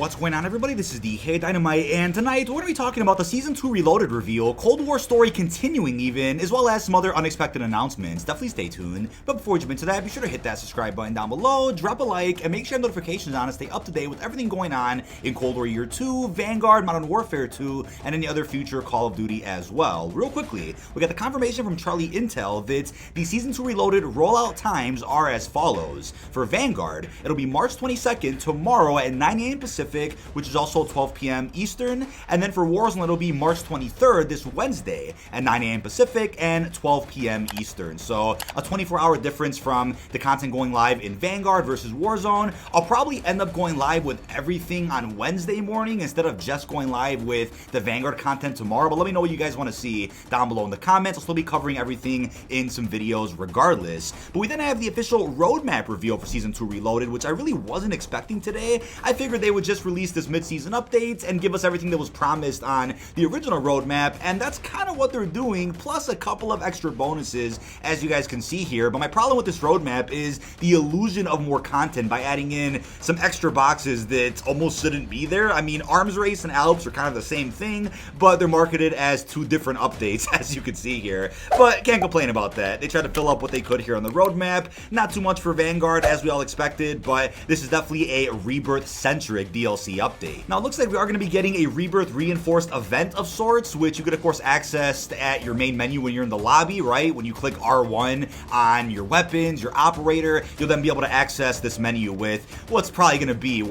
What's going on, everybody? This is dkdynamite, and tonight we're going to be talking about the Season 2 Reloaded reveal, Cold War story continuing even, as well as some other unexpected announcements. Definitely stay tuned. But before we jump into that, be sure to hit that subscribe button down below, drop a like, and make sure notifications on to stay up to date with everything going on in Cold War Year 2, Vanguard, Modern Warfare 2, and any other future Call of Duty as well. Real quickly, we got the confirmation from Charlie Intel that the Season 2 Reloaded rollout times are as follows. For Vanguard, it'll be March 22nd, tomorrow at 9 a.m. Pacific, which is also 12 p.m. Eastern, and then for Warzone it'll be March 23rd, this Wednesday at 9 a.m. Pacific and 12 p.m. Eastern. So a 24-hour difference from the content going live in Vanguard versus Warzone. I'll probably end up going live with everything on Wednesday morning instead of just going live with the Vanguard content tomorrow, but let me know what you guys want to see down below in the comments. I'll still be covering everything in some videos regardless. But we then have the official roadmap reveal for Season 2 Reloaded, which I really wasn't expecting today. I figured they would just release this mid-season update and give us everything that was promised on the original roadmap, and that's kind of what they're doing, plus a couple of extra bonuses, as you guys can see here. But my problem with this roadmap is the illusion of more content by adding in some extra boxes that almost shouldn't be there. I mean, Arms Race and Alps are kind of the same thing, but they're marketed as two different updates, as you can see here. But can't complain about that. They tried to fill up what they could here on the roadmap. Not too much for Vanguard, as we all expected, but this is definitely a Rebirth-centric DLC update. Now, it looks like we are going to be getting a Rebirth reinforced event of sorts, which you could, of course, access at your main menu when you're in the lobby, right? When you click R1 on your weapons, your operator, you'll then be able to access this menu with what's probably going to be,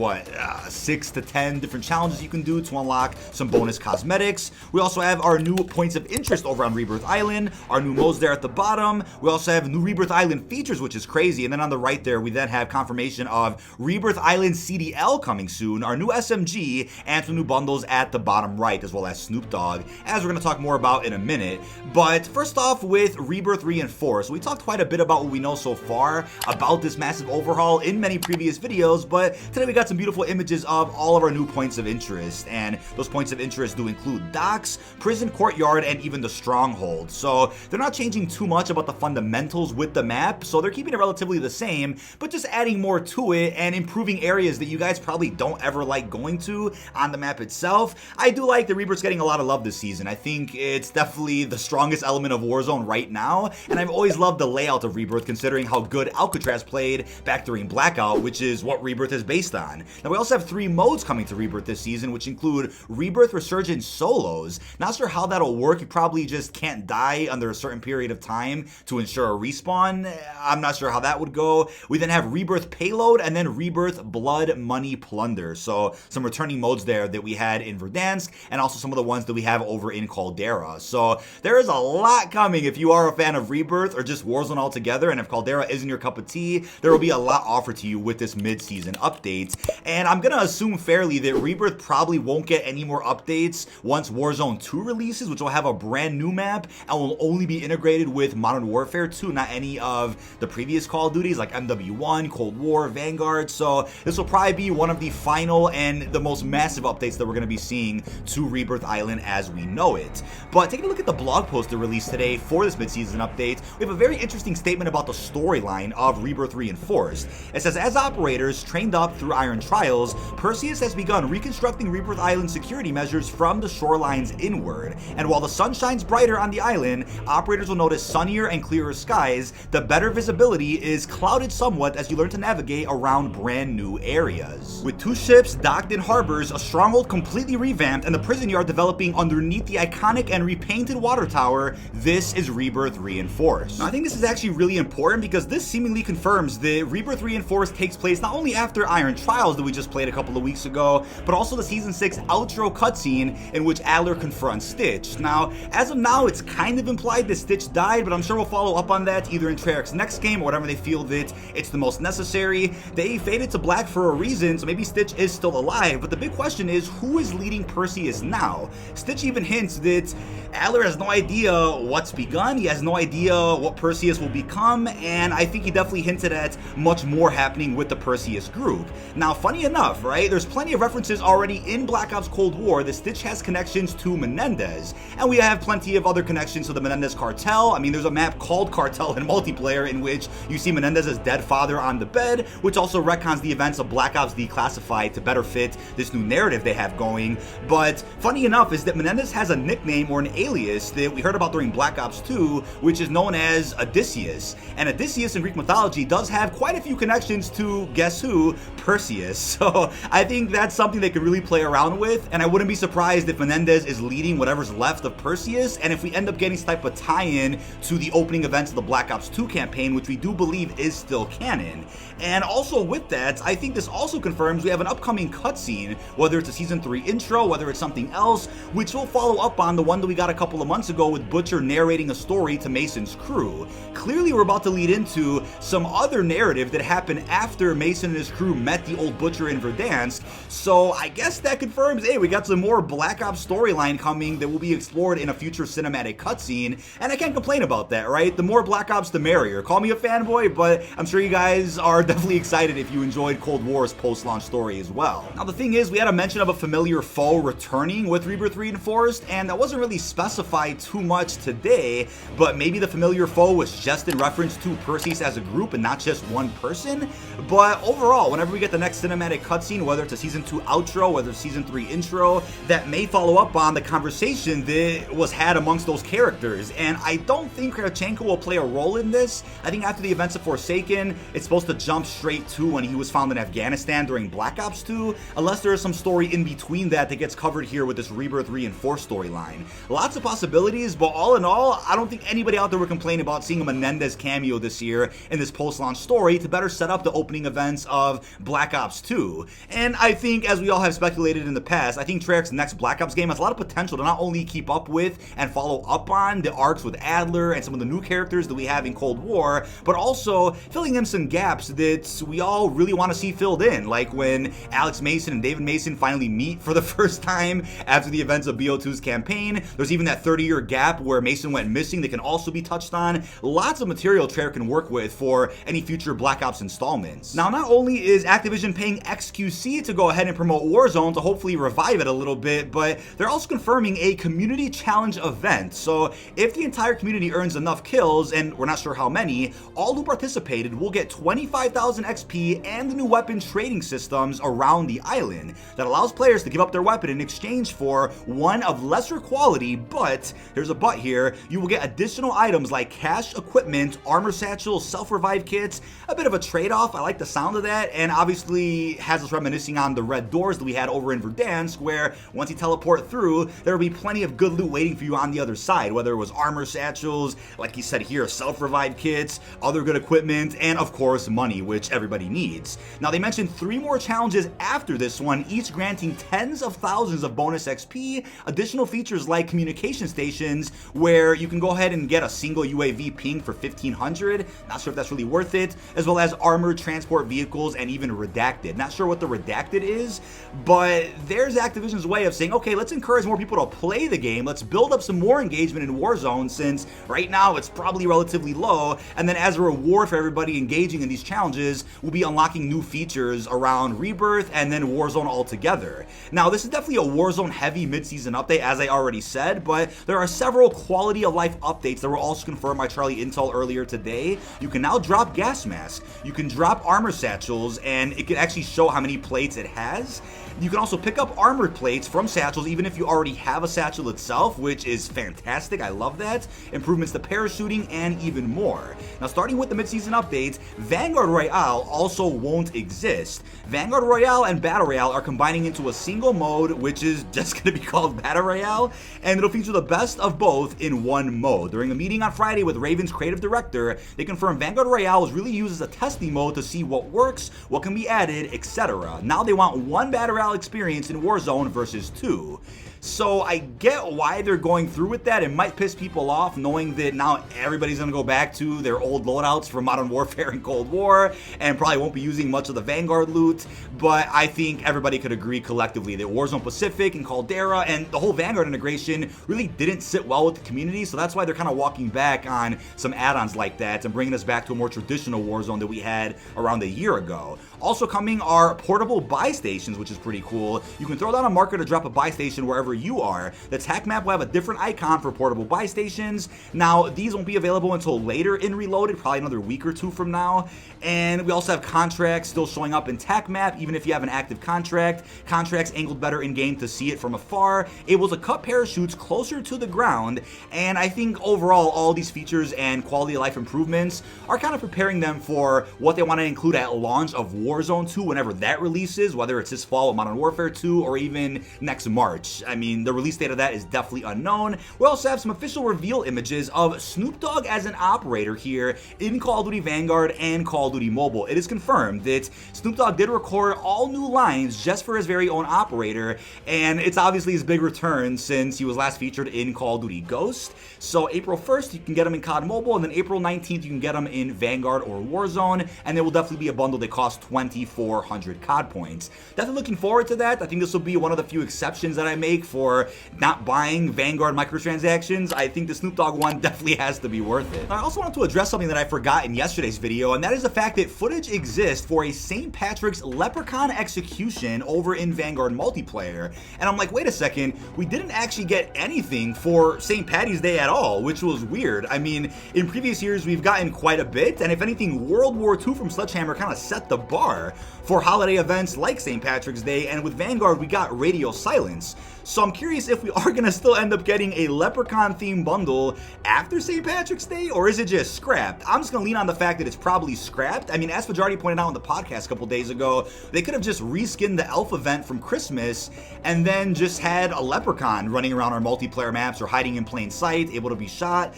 6 to 10 different challenges you can do to unlock some bonus cosmetics. We also have our new points of interest over on Rebirth Island, our new modes there at the bottom. We also have new Rebirth Island features, which is crazy. And then on the right there, we then have confirmation of Rebirth Island CDL coming soon, our new SMG, and some new bundles at the bottom right, as well as Snoop Dogg, as we're going to talk more about in a minute. But first off, with Rebirth Reinforced, we talked quite a bit about what we know so far about this massive overhaul in many previous videos, but today we got some beautiful images of all of our new points of interest, and those points of interest do include docks, prison courtyard, and even the stronghold. So they're not changing too much about the fundamentals with the map, so they're keeping it relatively the same, but just adding more to it and improving areas that you guys probably don't ever like going to on the map itself. I do like that Rebirth's getting a lot of love this season. I think it's definitely the strongest element of Warzone right now, and I've always loved the layout of Rebirth considering how good Alcatraz played back during Blackout, which is what Rebirth is based on. Now, we also have 3 modes coming to Rebirth this season, which include Rebirth Resurgence Solos. Not sure how that'll work. You probably just can't die under a certain period of time to ensure a respawn. I'm not sure how that would go. We then have Rebirth Payload and then Rebirth Blood Money Plunder. So some returning modes there that we had in Verdansk, and also some of the ones that we have over in Caldera. So there is a lot coming if you are a fan of Rebirth or just Warzone altogether, and if Caldera isn't your cup of tea, there will be a lot offered to you with this mid-season update. And I'm gonna assume fairly that Rebirth probably won't get any more updates once Warzone 2 releases, which will have a brand new map and will only be integrated with Modern Warfare 2, not any of the previous Call of Duties like MW1, Cold War, Vanguard. So this will probably be one of the final and the most massive updates that we're going to be seeing to Rebirth Island as we know it. But taking a look at the blog post that released today for this mid-season update, we have a very interesting statement about the storyline of Rebirth Reinforced. It says, as operators trained up through Iron Trials, Perseus has begun reconstructing Rebirth Island security measures from the shorelines inward. And while the sun shines brighter on the island, operators will notice sunnier and clearer skies. The better visibility is clouded somewhat as you learn to navigate around brand new areas. With 2 ships docked in harbors, a stronghold completely revamped, and the prison yard developing underneath the iconic and repainted water tower, this is Rebirth Reinforced. Now, I think this is actually really important because this seemingly confirms that Rebirth Reinforced takes place not only after Iron Trials that we just played a couple of weeks ago, but also the Season 6 outro cutscene in which Adler confronts Stitch. Now, as of now, it's kind of implied that Stitch died, but I'm sure we'll follow up on that either in Treyarch's next game or whenever they feel that it's the most necessary. They faded to black for a reason, so maybe Stitch is still alive, but the big question is, who is leading Perseus now? Stitch even hints that Adler has no idea what's begun, he has no idea what Perseus will become, and I think he definitely hinted at much more happening with the Perseus group. Now, funny enough, right, there's plenty of references already in Black Ops Cold War that Stitch has connections to Menendez, and we have plenty of other connections to the Menendez cartel. I mean, there's a map called Cartel in multiplayer in which you see Menendez's dead father on the bed, which also retcons the events of Black Ops Declassified to better fit this new narrative they have going. But funny enough is that Menendez has a nickname or an alias that we heard about during Black Ops 2, which is known as Odysseus. And Odysseus in Greek mythology does have quite a few connections to, guess who, Perseus. So I think that's something they could really play around with, and I wouldn't be surprised if Menendez is leading whatever's left of Perseus, and if we end up getting some type of tie-in to the opening events of the Black Ops 2 campaign, which we do believe is still canon. And also with that, I think this also confirms we have an upcoming cutscene, whether it's a Season 3 intro, whether it's something else, which will follow up on the one that we got a couple of months ago with Butcher narrating a story to Mason's crew. Clearly we're about to lead into some other narrative that happened after Mason and his crew met the old Butcher in Verdansk, so I guess that confirms, hey, we got some more Black Ops storyline coming that will be explored in a future cinematic cutscene, and I can't complain about that, right? The more Black Ops, the merrier. Call me a fanboy, but I'm sure you guys are definitely excited if you enjoyed Cold War's post-launch story as well. Now the thing is, we had a mention of a familiar foe returning with Rebirth Reinforced, and that wasn't really specified too much today, but maybe the familiar foe was just in reference to Perseus as a group and not just one person. But overall, whenever we get the next cinematic cutscene, whether it's a Season 2 outro, whether it's Season 3 intro, that may follow up on the conversation that was had amongst those characters. And I don't think Kravchenko will play a role in this. I think after the events of Forsaken, it's supposed to jump straight to when he was found in Afghanistan during Black Ops 2, unless there is some story in between that gets covered here with this Rebirth Reinforced storyline. Lots of possibilities, but all in all, I don't think anybody out there would complain about seeing a Menendez cameo this year in this post-launch story to better set up the opening events of Black Ops 2. And I think, as we all have speculated in the past, I think Treyarch's next Black Ops game has a lot of potential to not only keep up with and follow up on the arcs with Adler and some of the new characters that we have in Cold War, but also filling in some gaps that we all really want to see filled in, like when Alex Mason and David Mason finally meet for the first time after the events of BO2's campaign. There's even that 30-year gap where Mason went missing that can also be touched on. Lots of material Treyarch can work with for any future Black Ops installments. Now, not only is Activision paying XQC to go ahead and promote Warzone to hopefully revive it a little bit, but they're also confirming a community challenge event. So if the entire community earns enough kills, and we're not sure how many, all who participated will get 25,000 XP and the new weapon trading systems around the island that allows players to give up their weapon in exchange for one of lesser quality, but there's a but here, you will get additional items like cash, equipment, armor satchels, self-revive kits, a bit of a trade-off. I like the sound of that, and obviously has us reminiscing on the red doors that we had over in Verdansk, where once you teleport through, there will be plenty of good loot waiting for you on the other side, whether it was armor satchels, like he said here, self-revive kits, other good equipment, and of course money, which everybody needs. Now they mentioned 3 more challenges after this one, each granting tens of thousands of bonus XP, additional features like communication stations where you can go ahead and get a single UAV ping for 1500, not sure if that's really worth it, as well as armored transport vehicles and even redacted. Not sure what the redacted is, but there's Activision's way of saying, okay, let's encourage more people to play the game, let's build up some more engagement in Warzone, since right now it's probably relatively low, and then as a reward for everybody engaging in these challenges, we'll be unlocking new features around Rebirth and then Warzone altogether. Now this is definitely a Warzone heavy mid-season update, as I already said, but there are several quality of life updates that were also confirmed by Charlie Intel earlier today. You can now drop gas masks, you can drop armor satchels, and it can actually show how many plates it has. You can also pick up armored plates from satchels even if you already have a satchel itself, which is fantastic. I love that. Improvements to parachuting and even more. Now starting with the mid-season updates, Vanguard Royale also won't exist. Vanguard Royale and Battle Royale are combining into a single mode, which is just going to be called Battle Royale, and it'll feature the best of both in one mode. During a meeting on Friday with Raven's creative director, they confirmed Vanguard Royale was really used as a testing mode to see what works, what can be added, etc. Now they want one Battle Royale experience in Warzone versus 2. So I get why they're going through with that. It might piss people off knowing that now everybody's going to go back to their old loadouts from Modern Warfare and Cold War and probably won't be using much of the Vanguard loot, but I think everybody could agree collectively that Warzone Pacific and Caldera and the whole Vanguard integration really didn't sit well with the community, so that's why they're kind of walking back on some add-ons like that and bringing us back to a more traditional Warzone that we had around a year ago. Also coming are portable buy stations, which is pretty cool. You can throw down a marker to drop a buy station wherever where you are. The tech map will have a different icon for portable buy stations. Now, these won't be available until later in Reloaded, probably another week or two from now. And we also have contracts still showing up in tech map, even if you have an active contract. Contracts angled better in game to see it from afar, able to cut parachutes closer to the ground, and I think overall all these features and quality of life improvements are kind of preparing them for what they want to include at launch of Warzone 2 whenever that releases, whether it's this fall with Modern Warfare 2 or even next March. I mean, the release date of that is definitely unknown. We also have some official reveal images of Snoop Dogg as an operator here in Call of Duty Vanguard and Call of Duty Mobile. It is confirmed that Snoop Dogg did record all new lines just for his very own operator, and it's obviously his big return since he was last featured in Call of Duty Ghost. So April 1st you can get him in COD Mobile, and then April 19th you can get him in Vanguard or Warzone, and there will definitely be a bundle that costs 2,400 COD points. Definitely looking forward to that. I think this will be one of the few exceptions that I make for not buying Vanguard microtransactions. I think the Snoop Dogg one definitely has to be worth it. I also wanted to address something that I forgot in yesterday's video, and that is the fact that footage exists for a St. Patrick's Leprechaun execution over in Vanguard multiplayer. And I'm like, wait a second, we didn't actually get anything for St. Patty's Day at all, which was weird. I mean, in previous years we've gotten quite a bit, and if anything, World War II from Sledgehammer kind of set the bar for holiday events like St. Patrick's Day, and with Vanguard we got Radio Silence. So I'm curious if we are going to still end up getting a Leprechaun themed bundle after St. Patrick's Day, or is it just scrapped? I'm just going to lean on the fact that it's probably scrapped. I mean, as Fajardi pointed out on the podcast a couple days ago, they could have just reskinned the Elf event from Christmas and then just had a Leprechaun running around our multiplayer maps or hiding in plain sight, able to be shot.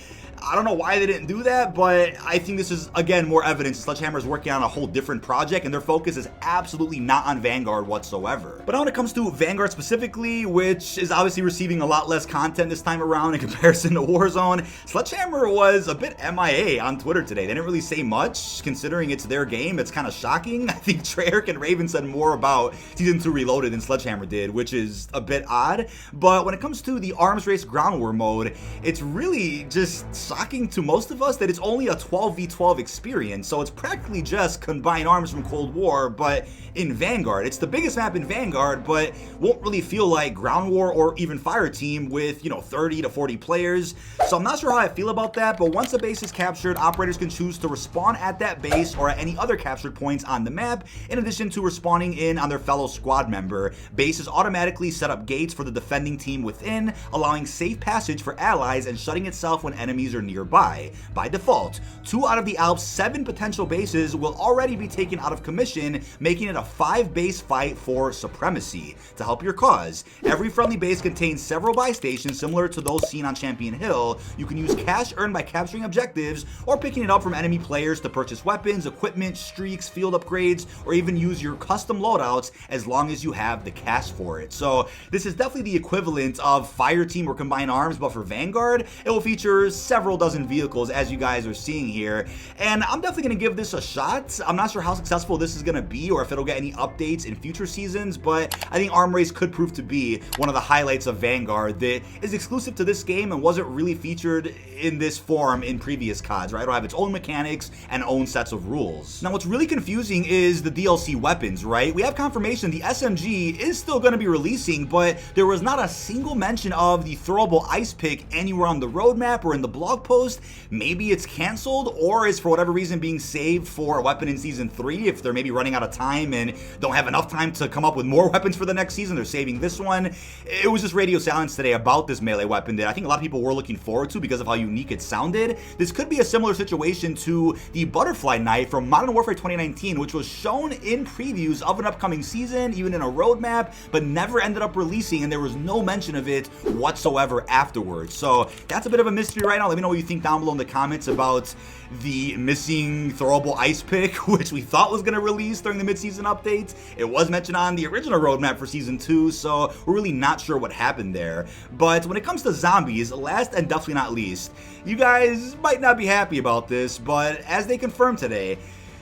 I don't know why they didn't do that, but I think this is, again, more evidence Sledgehammer is working on a whole different project, and their focus is absolutely not on Vanguard whatsoever. But now when it comes to Vanguard specifically, which is obviously receiving a lot less content this time around in comparison to Warzone, Sledgehammer was a bit MIA on Twitter today. They didn't really say much, considering it's their game. It's kind of shocking. I think Treyarch and Raven said more about Season 2 Reloaded than Sledgehammer did, which is a bit odd. But when it comes to the Arms Race Ground War mode, it's really just shocking to most of us that it's only a 12v12 experience, so it's practically just combined arms from Cold War, but in Vanguard. It's the biggest map in Vanguard, but won't really feel like Ground War or even Fireteam with, 30 to 40 players. So I'm not sure how I feel about that, but once the base is captured, operators can choose to respawn at that base or at any other captured points on the map, in addition to respawning in on their fellow squad member. Bases automatically set up gates for the defending team within, allowing safe passage for allies and shutting itself when enemies are nearby. By default, 2 out of the Alps' 7 potential bases will already be taken out of commission, making it a 5-base fight for supremacy. To help your cause, every friendly base contains several buy stations similar to those seen on Champion Hill. You can use cash earned by capturing objectives or picking it up from enemy players to purchase weapons, equipment, streaks, field upgrades, or even use your custom loadouts as long as you have the cash for it. So this is definitely the equivalent of Fireteam or Combined Arms, but for Vanguard, it will feature several dozen vehicles as you guys are seeing here, and I'm definitely going to give this a shot. I'm not sure how successful this is going to be or if it'll get any updates in future seasons, but I think Arm Race could prove to be one of the highlights of Vanguard that is exclusive to this game and wasn't really featured in this form in previous CODs, right? It'll have its own mechanics and own sets of rules. Now, what's really confusing is the DLC weapons, right? We have confirmation the SMG is still going to be releasing, but there was not a single mention of the throwable ice pick anywhere on the roadmap or in the blog post. Maybe it's canceled or is for whatever reason being saved for a weapon in Season 3 if they're maybe running out of time and don't have enough time to come up with more weapons for the next season. They're saving this one. It was just radio silence today about this melee weapon that I think a lot of people were looking forward to because of how unique it sounded. This could be a similar situation to the Butterfly Knife from Modern Warfare 2019, which was shown in previews of an upcoming season, even in a roadmap, but never ended up releasing, and there was no mention of it whatsoever afterwards. So that's a bit of a mystery right now. Let me know what you think down below in the comments about the missing throwable ice pick, which we thought was going to release during the mid-season updates. It was mentioned on the original roadmap for Season 2, so we're really not sure what happened there. But when it comes to zombies, last and definitely not least, you guys might not be happy about this, but as they confirmed today,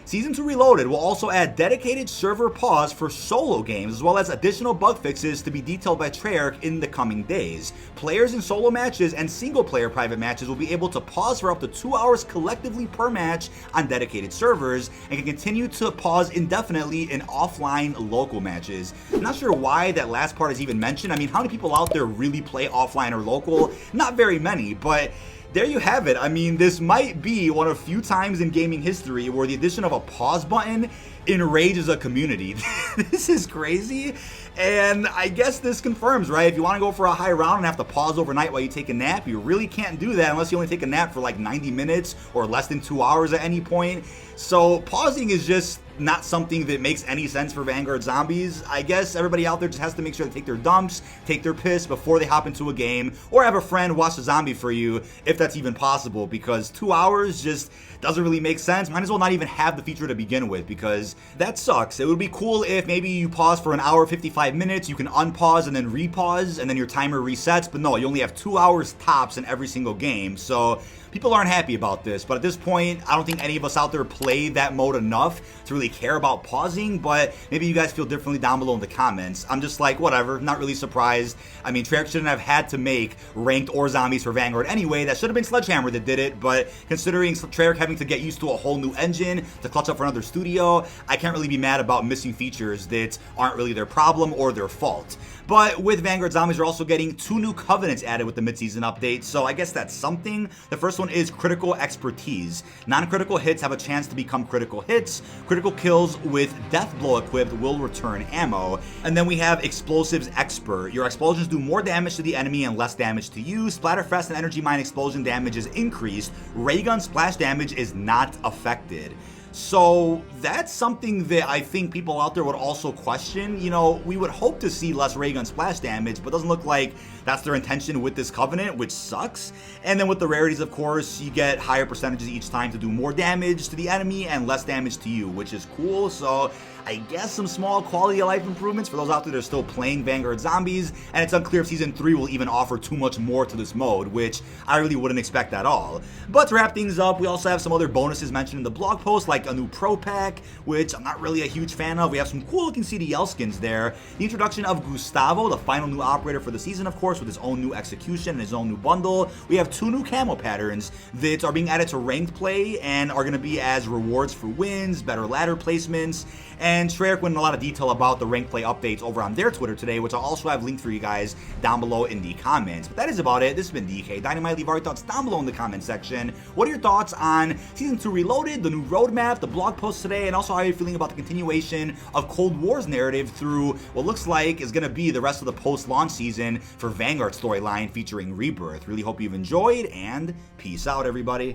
Season 2 Reloaded will also add dedicated server pause for solo games, as well as additional bug fixes to be detailed by Treyarch in the coming days. Players in solo matches and single-player private matches will be able to pause for up to 2 hours collectively per match on dedicated servers, and can continue to pause indefinitely in offline local matches. I'm not sure why that last part is even mentioned. I mean, how many people out there really play offline or local? Not very many, but there you have it. I mean, this might be one of few times in gaming history where the addition of a pause button enrages a community. This is crazy. And I guess this confirms, right? If you want to go for a high round and have to pause overnight while you take a nap, you really can't do that unless you only take a nap for like 90 minutes or less than 2 hours at any point. So pausing is just not something that makes any sense for Vanguard zombies. I guess everybody out there just has to make sure they take their dumps, take their piss before they hop into a game, or have a friend watch the zombie for you if that's even possible, because 2 hours just doesn't really make sense. Might as well not even have the feature to begin with, because that sucks. It would be cool if maybe you pause for an hour 55 minutes, you can unpause and then repause, and then your timer resets, but no, you only have 2 hours tops in every single game. So people aren't happy about this, but at this point, I don't think any of us out there play that mode enough to really care about pausing, but maybe you guys feel differently down below in the comments. I'm just like, whatever, not really surprised. I mean, Treyarch shouldn't have had to make ranked or zombies for Vanguard anyway. That should have been Sledgehammer that did it, but considering Treyarch having to get used to a whole new engine to clutch up for another studio, I can't really be mad about missing features that aren't really their problem or their fault. But with Vanguard Zombies, we're also getting 2 new covenants added with the mid-season update, so I guess that's something. The first one is Critical Expertise. Non-critical hits have a chance to become critical hits. Critical kills with Death Blow equipped will return ammo. And then we have Explosives Expert. Your explosions do more damage to the enemy and less damage to you. Splatterfest and Energy Mine explosion damage is increased. Ray Gun splash damage is not affected. So that's something that I think people out there would also question. You know, we would hope to see less ray gun splash damage, but doesn't look like that's their intention with this covenant, which sucks. And then with the rarities, of course, you get higher percentages each time to do more damage to the enemy and less damage to you, which is cool. So I guess some small quality of life improvements for those out there that are still playing Vanguard Zombies, and it's unclear if Season 3 will even offer too much more to this mode, which I really wouldn't expect at all. But to wrap things up, we also have some other bonuses mentioned in the blog post, like a new Pro Pack, which I'm not really a huge fan of. We have some cool looking CDL skins there. The introduction of Gustavo, the final new operator for the season, of course, with his own new execution and his own new bundle. We have 2 new camo patterns that are being added to ranked play and are going to be as rewards for wins, better ladder placements, and Treyarch went in a lot of detail about the ranked play updates over on their Twitter today, which I'll also have linked for you guys down below in the comments. But that is about it. This has been dkdynamite. Leave our thoughts down below in the comment section. What are your thoughts on Season 2 Reloaded, the new roadmap, the blog post today, and also how are you feeling about the continuation of Cold War's narrative through what looks like is going to be the rest of the post-launch season for Vanguard storyline featuring Rebirth? Really hope you've enjoyed, and peace out, everybody.